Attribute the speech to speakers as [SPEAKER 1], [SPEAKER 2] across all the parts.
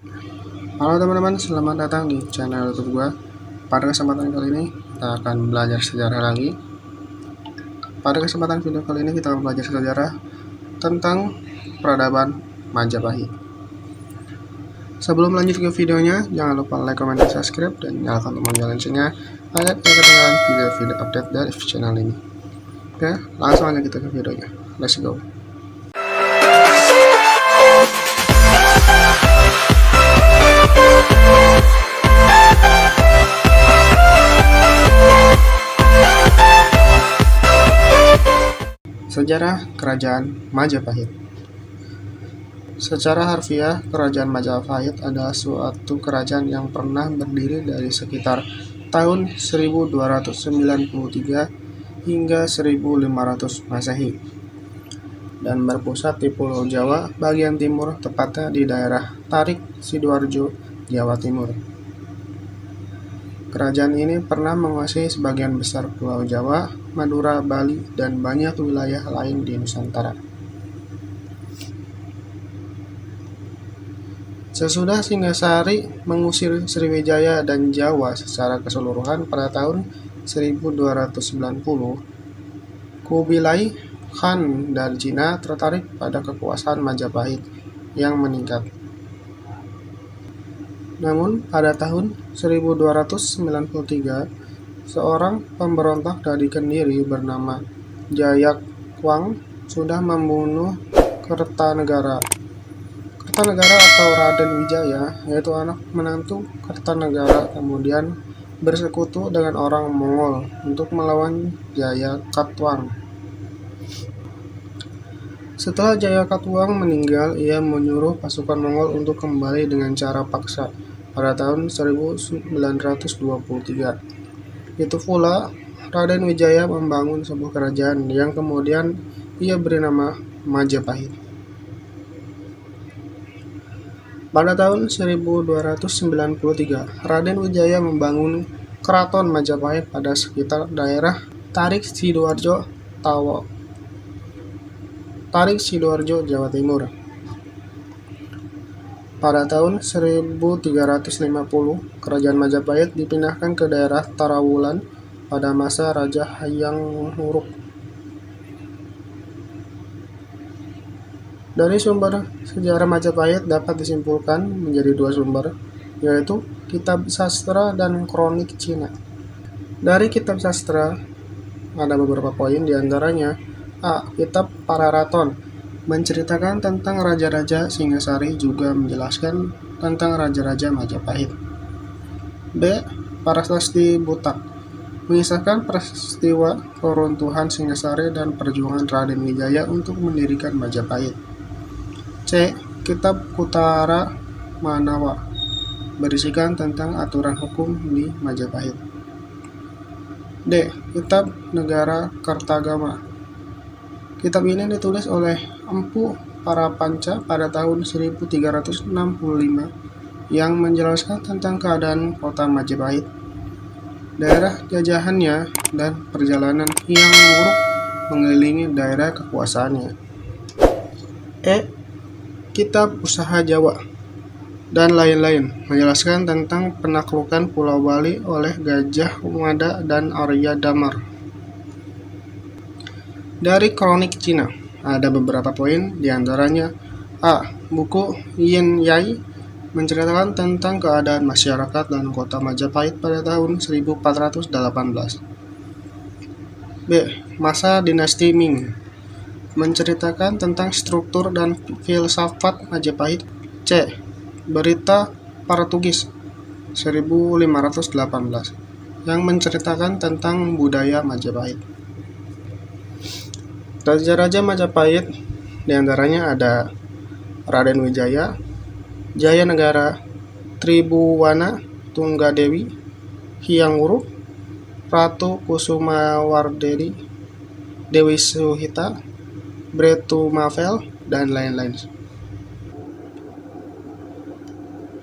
[SPEAKER 1] Halo teman-teman, selamat datang di channel YouTube gua. Pada kesempatan kali ini kita akan belajar sejarah lagi. Pada kesempatan video kali ini kita akan belajar sejarah tentang peradaban Majapahit. Sebelum lanjut ke videonya, jangan lupa like, comment, dan subscribe, dan nyalakan tombol loncengnya agar tidak ketinggalan video-video update dari channel ini. Oke, langsung aja kita ke videonya. Let's go. Sejarah Kerajaan Majapahit. Secara harfiah, Kerajaan Majapahit adalah suatu kerajaan yang pernah berdiri dari sekitar tahun 1293 hingga 1500 Masehi dan berpusat di Pulau Jawa bagian timur, tepatnya di daerah Tarik, Sidoarjo, Jawa Timur. Kerajaan ini pernah menguasai sebagian besar Pulau Jawa, Madura, Bali, dan banyak wilayah lain di Nusantara. Sesudah Singasari mengusir Sriwijaya dan Jawa secara keseluruhan pada tahun 1290, Kubilai Khan dari Cina tertarik pada kekuasaan Majapahit yang meningkat. Namun, pada tahun 1293, seorang pemberontak dari Kendiri bernama Jayakwang sudah membunuh Kertanegara. Kertanegara atau Raden Wijaya, yaitu anak menantu Kertanegara, kemudian bersekutu dengan orang Mongol untuk melawan Jayakatwang. Setelah Jayakatwang meninggal, ia menyuruh pasukan Mongol untuk kembali dengan cara paksa pada tahun 1923. Itu pula Raden Wijaya membangun sebuah kerajaan yang kemudian ia beri nama Majapahit. Pada tahun 1293, Raden Wijaya membangun Keraton Majapahit pada sekitar daerah Tarik Sidoarjo, Jawa Timur. Pada tahun 1350, Kerajaan Majapahit dipindahkan ke daerah Tarawulan pada masa Raja Hayam Wuruk. Dari sumber sejarah Majapahit dapat disimpulkan menjadi dua sumber, yaitu Kitab Sastra dan Kronik Cina. Dari Kitab Sastra ada beberapa poin, diantaranya A. Kitab Pararaton menceritakan tentang raja-raja Singasari, juga menjelaskan tentang raja-raja Majapahit. B. Prasasti Butak mengisahkan peristiwa keruntuhan Singasari dan perjuangan Raden Wijaya untuk mendirikan Majapahit. C. Kitab Kutara Manawa berisikan tentang aturan hukum di Majapahit. D. Kitab Negara Kartagama. Kitab ini ditulis oleh Empu Parapanca pada tahun 1365 yang menjelaskan tentang keadaan kota Majapahit, daerah jajahannya, dan perjalanan Hyang Wuruk mengelilingi daerah kekuasaannya. E. Kitab Usaha Jawa dan lain-lain menjelaskan tentang penaklukan Pulau Bali oleh Gajah Mada dan Arya Damar. Dari Kronik Cina ada beberapa poin, diantaranya A. Buku Yin Yai menceritakan tentang keadaan masyarakat dan kota Majapahit pada tahun 1418. B. Masa Dinasti Ming menceritakan tentang struktur dan filsafat Majapahit. C. Berita Portugis 1518 yang menceritakan tentang budaya Majapahit. Raja-raja Majapahit diantaranya ada Raden Wijaya, Jaya Negara, Tribuwana Tunggadewi, Hyang Wuruk, Ratu Kusumawardeni, Dewi Suhita, Bretumavel, dan lain-lain.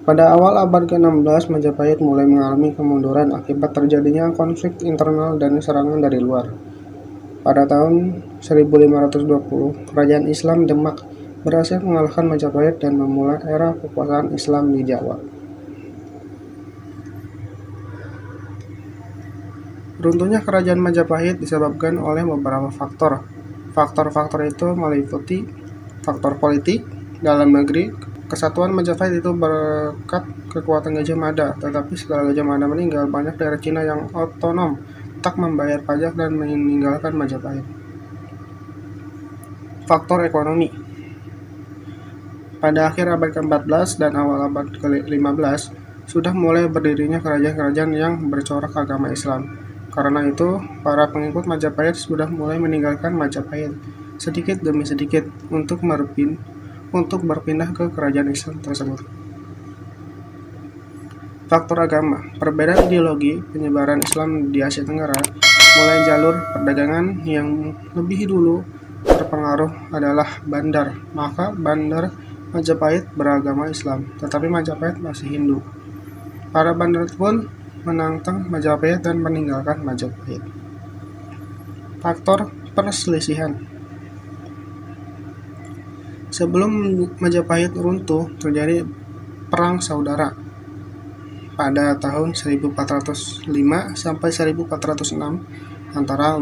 [SPEAKER 1] Pada awal abad ke-16, Majapahit mulai mengalami kemunduran akibat terjadinya konflik internal dan serangan dari luar. Pada tahun 1520, Kerajaan Islam Demak berhasil mengalahkan Majapahit dan memulai era kekuasaan Islam di Jawa. Runtuhnya kerajaan Majapahit disebabkan oleh beberapa faktor. Faktor-faktor itu meliputi faktor politik dalam negeri. Kesatuan Majapahit itu berkat kekuatan Gajah Mada, tetapi setelah Gajah Mada meninggal, banyak daerah Cina yang otonom, tak membayar pajak dan meninggalkan Majapahit. Faktor ekonomi. Pada akhir abad ke-14 dan awal abad ke-15, sudah mulai berdirinya kerajaan-kerajaan yang bercorak agama Islam. Karena itu, para pengikut Majapahit sudah mulai meninggalkan Majapahit sedikit demi sedikit untuk berpindah ke kerajaan Islam tersebut. Faktor agama. Perbedaan ideologi penyebaran Islam di Asia Tenggara, mulai jalur perdagangan yang lebih dulu berpengaruh adalah bandar. Maka bandar Majapahit beragama Islam, tetapi Majapahit masih Hindu. Para bandar pun menantang Majapahit dan meninggalkan Majapahit. Faktor perselisihan. Sebelum Majapahit runtuh, terjadi Perang Saudara pada tahun 1405 sampai 1406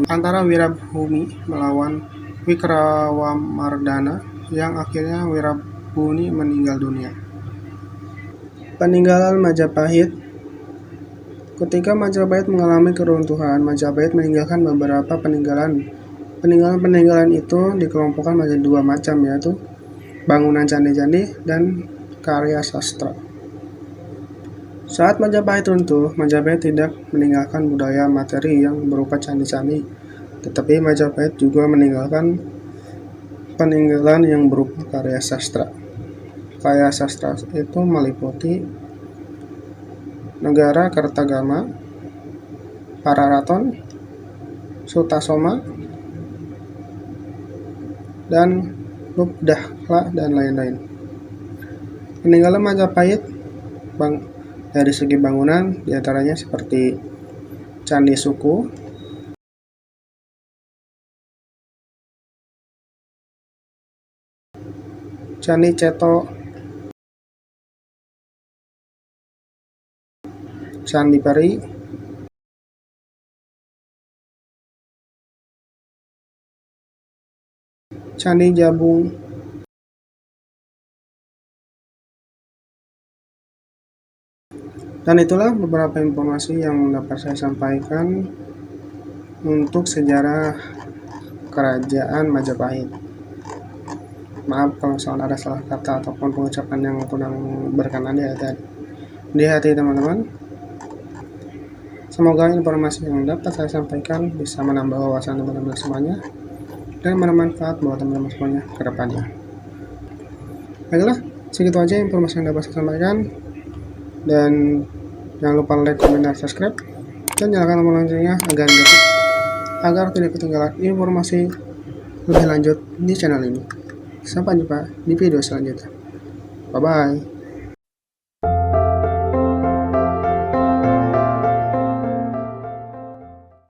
[SPEAKER 1] antara Wirabhumi melawan Wikrawamardana, yang akhirnya Wirabhumi meninggal dunia. Peninggalan Majapahit. Ketika Majapahit mengalami keruntuhan, Majapahit meninggalkan beberapa peninggalan. Peninggalan-peninggalan itu dikelompokkan menjadi dua macam, yaitu bangunan candi-candi dan karya sastra. Saat Majapahit runtuh, Majapahit tidak meninggalkan budaya materi yang berupa candi-candi, tetapi Majapahit juga meninggalkan peninggalan yang berupa karya sastra. Karya sastra itu meliputi Negara Kertagama, Pararaton, Sutasoma, dan Lubdahla, dan lain-lain. Peninggalan Majapahit dari segi bangunan diantaranya seperti Candi Suku, Candi Ceto, Candi Pari, Candi Jabung, dan itulah beberapa informasi yang dapat saya sampaikan untuk sejarah kerajaan Majapahit. Maaf kalau misalnya ada salah kata ataupun pengucapan yang kurang berkenan di hati teman-teman. Semoga informasi yang dapat saya sampaikan bisa menambah wawasan teman-teman semuanya dan bermanfaat buat teman-teman semuanya ke depannya. Baiklah, segitu aja informasi yang dapat saya sampaikan, dan jangan lupa like, comment, dan subscribe, dan nyalakan tombol loncengnya agar tidak ketinggalan informasi lebih lanjut di channel ini. Sampai jumpa di video selanjutnya. Bye bye.